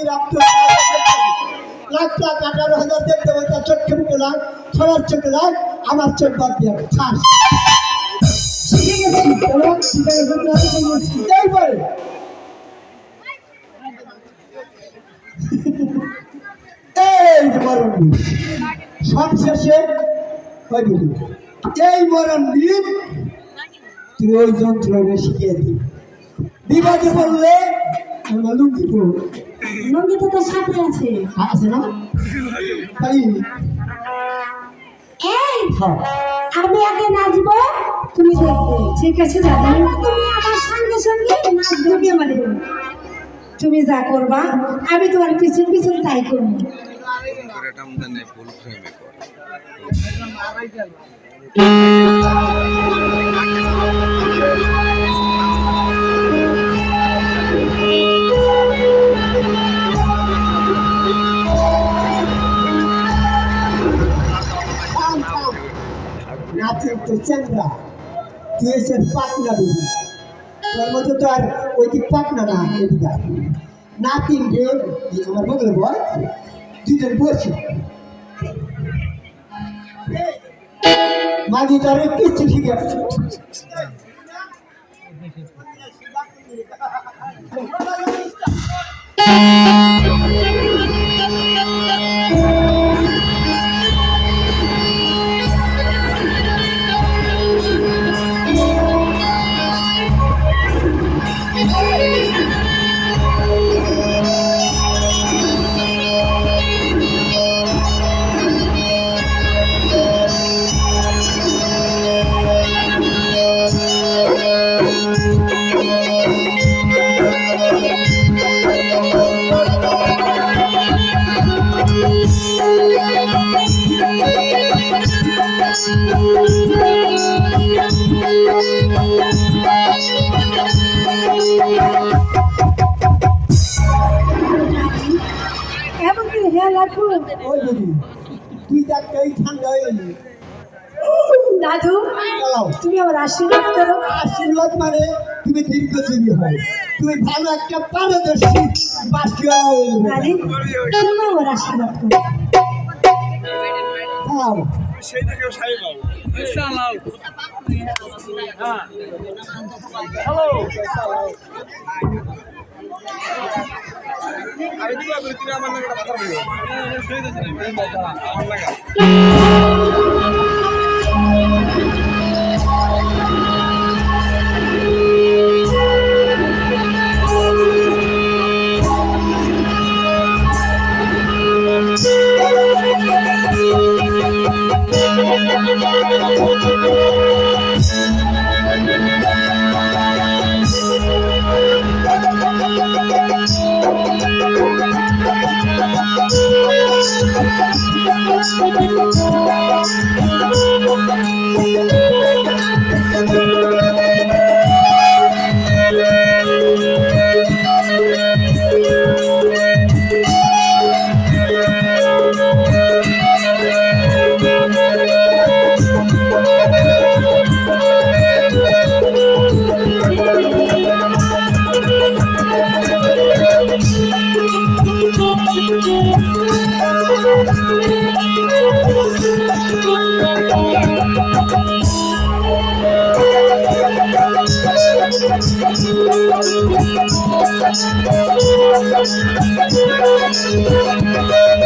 রক্ত লাখ লাখ 18,000 দেখতে বলতে চোখে মুখে লাখ সবার চোখে লাখ আমার চোখ বাদ দিয়ে ছাড় সবশেষে এই মরণ দিন তুই ওই যন্ত্র শিখিয়ে দিই বিবাদে বললে লুঙ্গি লুঙ্গি তো তোর সাথে আছে আছে না তাই এই আমি আগে নাচবো তুমি দেখবে ঠিক আছে দাদা তুমি আমার সঙ্গে সঙ্গে নাচবে মানে তুমি যা করবা আমি তোমার পিছন পিছন তাই করবো নাচের তো চেংরা তুই এসে পাটনা দিবি তোর মধ্যে তো আর ওই দিক পাটনা না এদিকে না তিনটে আমার বগলে বল দুজন বসে মাঝি তার কিচ্ছু শিখে তুই তাই ঠান্ডা হয়ে গেলি দাদু তুমি আমার আশীর্বাদ করো আশীর্বাদ মানে তুমি দীর্ঘজীবী হও তুমি ভালো একটা পারদর্শী বাসিয়া তুমি আমার আশীর্বাদ করো সেই থেকে সাই পাবো ইনশাআল্লাহ হ্যাঁ হ্যালো আমি দিবা করে তুমি আমার নাকি কথা বলো সেই দিন আমার লাগা Thank you.